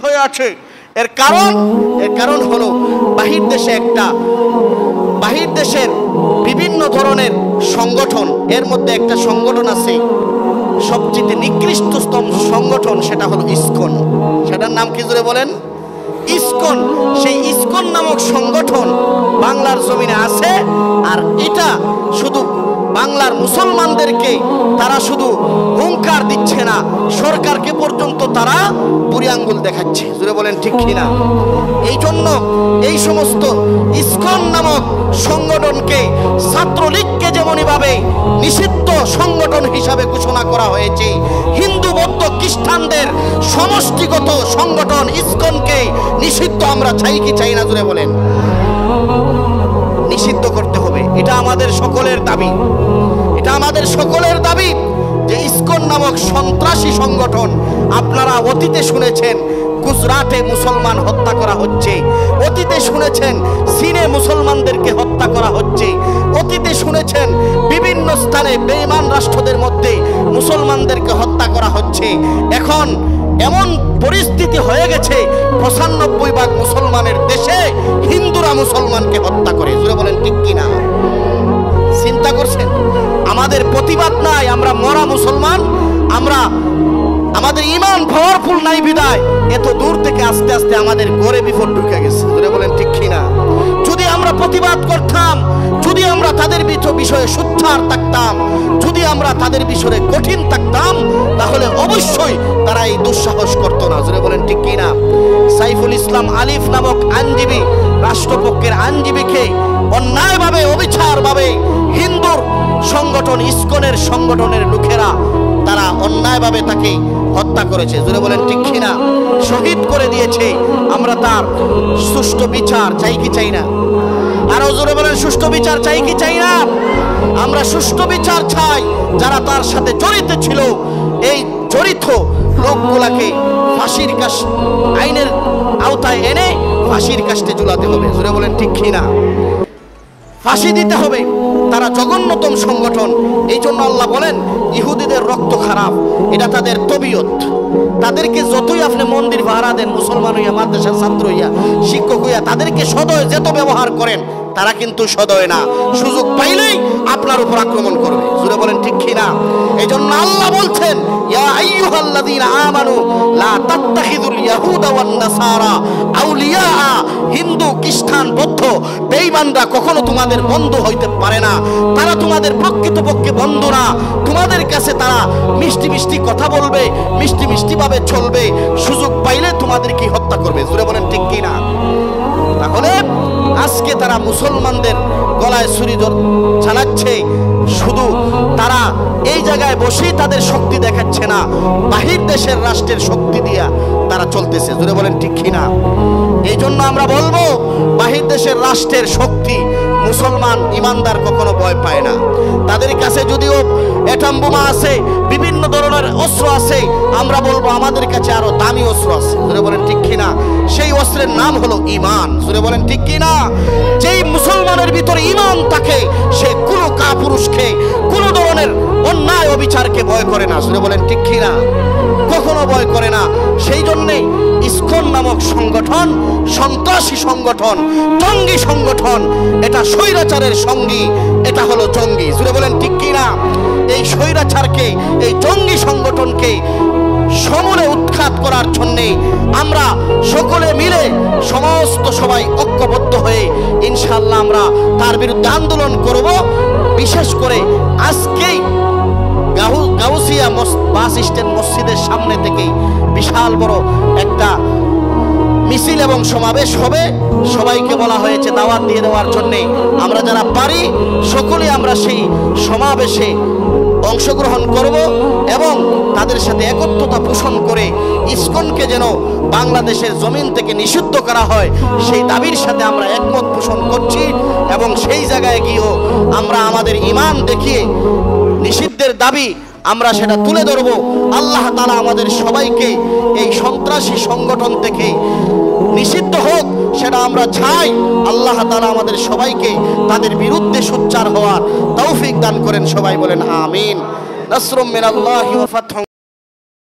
হয়ে আছে। এর কারণ হলো বাহির দেশের বিভিন্ন ধরনের সংগঠন, এর মধ্যে একটা সংগঠন আছে সবচেয়ে নিকৃষ্টতম সংগঠন, সেটা হলো ইসকন। সেটার নাম কি জোরে বলেন? ইসকন। সেই ইসকন নামক সংগঠন বাংলার জমিনে আছে। আর এটা শুধু বাংলার মুসলমানদেরকে তারা শুধু হুঙ্কার দিচ্ছে না, সরকারকে পর্যন্ত তারা বুড়ি আঙ্গুল দেখাচ্ছে। জোরে বলেন ঠিক কিনা? এই জন্য এই সমস্ত ইসকন নামক সংগঠনকে ছাত্রলীগকে যেমনইভাবে নিষিদ্ধ সংগঠন হিসাবে ঘোষণা করা হয়েছে, হিন্দু বৌদ্ধ খ্রিস্টানদের সমষ্টিগত সংগঠন ইসকনকে নিষিদ্ধ আমরা চাই কি চাই না? জোরে বলেন। নিষিদ্ধ করতে হবে, এটা আমাদের সকলের দাবি। এটা আমাদের সকলের দাবি যে ইসকন নামক সন্ত্রাসী সংগঠন, আপনারা অতীতে শুনেছেন গুজরাটে মুসলমান হত্যা করা হচ্ছে, অতীতে শুনেছেন চীনে মুসলমানদেরকে হত্যা করা হচ্ছে, অতীতে শুনেছেন বিভিন্ন স্থানে বেঈমান রাষ্ট্রদের মধ্যে মুসলমানদেরকে হত্যা করা হচ্ছে। এখন এমন পরিস্থিতি হয়ে গেছে ৯৫% মুসলমানের দেশে হিন্দুরা মুসলমানকে হত্যা করে। জোরে বলেন ঠিক কিনা? চিন্তা করছেন? আমাদের প্রতিবাদ নাই, আমরা মরা মুসলমান, আমাদের ঈমান পাওয়ারফুল নাই বিদায় এত দূর থেকে আস্তে আস্তে আমাদের ঘরে বিপদ ঢুকে গেছে। জোরে বলেন ঠিক কিনা? যদি আমরা প্রতিবাদ করতাম, যদি আমরা তাদের বিষয়ে সোচ্চার থাকতাম, যদি আমরা তাদের বিষয়ে কঠিন থাকতাম, তাহলে অবশ্যই তারা এই দুঃসাহস করতো না। জোরে বলেন ঠিক কিনা? সাইফুল ইসলাম আলিফ নামক আইনজীবী, রাষ্ট্রপক্ষের আইনজীবীকে অন্যায়ভাবে অবিচারভাবে হিন্দুর সংগঠন ইসকনের সংগঠনের লোকেরা তারা অন্যায়ভাবে তাকে হত্যা করেছে। জোরে বলেন ঠিক কিনা? শহীদ করে দিয়েছে। আমরা তার সুষ্ঠু বিচার চাই কি চাই না? আরো জোরে বলেন, সুষ্ঠু বিচার চাই কি চাই না? আমরা সুষ্ঠু বিচার চাই। যারা তার সাথে জড়িত ছিল, এই জড়িত লোকগুলাকে ফাঁসির আইনের আওতায় এনে ফাঁসির কাস্টে ঝুলাতে হবে। জোরে বলেন ঠিক কিনা? ফাঁসি দিতে হবে। তারা জঘন্যতম সংগঠন। এই জন্য আল্লাহ বলেন ইহুদিদের রক্ত খারাপ, এটা তাদের তবিয়ত। তাদেরকে যতই আপনি মন্দির ভাড়া দেন, মুসলমান হইয়া, মাদ্রাসার ছাত্র হইয়া, শিক্ষক হইয়া, তাদেরকে সদয় যত ব্যবহার করেন, তারা কিন্তু সদয় না, সুযোগ পাইলেই আপনার উপর আক্রমণ করবে। জোরে বলেন ঠিক কিনা? এই জন্য আল্লাহ বলছেন ইয়া আইয়ুহাল্লাযীনা আমানু লা তাত্তাখিযুল ইয়াহুদা ওয়ান নাসারা আউলিয়া। হিন্দু খ্রিস্টান বৌদ্ধ বেঈমানরা কখনো তোমাদের বন্ধু হইতে পারে না। তারা তোমাদের প্রকৃতপক্ষে বন্ধু না। তোমাদের কাছে তারা মিষ্টি মিষ্টি কথা বলবে, মিষ্টি মিষ্টি ভাবে চলবে, সুযোগ পাইলে তোমাদেরকে হত্যা করবে। জোরে বলেন ঠিক কিনা? তাহলে আজকে তারা মুসলমানদের গলায় ছুরি চালাচ্ছে, শুধু তারা এই জায়গায় বসেই তাদের শক্তি দেখাচ্ছে না, বাহির দেশের রাষ্ট্রের শক্তি দিয়া তারা চলতেছে। জোরে বলেন ঠিক কিনা? এই জন্য আমরা বলবো বাহির দেশের রাষ্ট্রের শক্তি মুসলমান ইমানদার কখনো ভয় পায় না। তাদের কাছে যদিও অ্যাটম বোমা আছে, বিভিন্ন ধরনের অস্ত্র আছে, আমরা বলবো আমাদের কাছে আরো দামি অস্ত্র আছে। জোরে বলেন ঠিক কিনা? সেই অস্ত্রের নাম হলো ঈমান। জোরে বলেন ঠিক কিনা? যেই মুসলমানের ভিতরে ঈমান থাকে, সে কোনো কাপুরুষকে, কোনো ধরনের অন্যায় অবিচারকে ভয় করে না। জোরে বলেন ঠিক কিনা? কখনো ভয় করে না। সেই জন্যে ইসকন নামক সংগঠন সন্ত্রাসী সংগঠন, জঙ্গি সংগঠন, এটা স্বৈরাচারের সঙ্গী, এটা হলো জঙ্গি। জোরে বলেন ঠিক কিনা? এই স্বৈরাচারকে, এই জঙ্গি সংগঠনকে সমূলে উৎখাত করার জন্যে আমরা সকলে মিলে সবাই ঐক্যবদ্ধ হয়ে ইনশাআল্লাহ আমরা তার বিরুদ্ধে আন্দোলন করব। বিশেষ করে আজকেই গাউসিয়া বাস স্ট্যান্ড মসজিদের সামনে থেকে বিশাল বড় একটা মিছিল এবং সমাবেশ হবে। সবাইকে বলা হয়েছে দাওয়াত দিয়ে দেওয়ার জন্যে। আমরা যারা পারি সকলে আমরা সেই সমাবেশে অংশগ্রহণ করব এবং তাদের সাথে একত্রতা পোষণ করে ইসকনকে যেন বাংলাদেশের জমিন থেকে নিষিদ্ধ করা হয়, সেই দাবির সাথে আমরা একমত পোষণ করছি। এবং সেই জায়গায় গিয়েও আমরা আমাদের ঈমান দেখিয়ে নিষিদ্ধের দাবি আমরা সেটা তুলে ধরব। আল্লাহ তাআলা আমাদের সবাইকে এই সন্ত্রাসী সংগঠন থেকে নিষিদ্ধ হোক, সেটা আমরা চাই। আল্লাহ তাআলা আমাদের সবাইকে তাদের বিরুদ্ধে সোচ্চার হওয়ার তৌফিক দান করেন। সবাই বলেন আমিন। নাসরুম মিনাল্লাহি ওয়া ফাতহুন।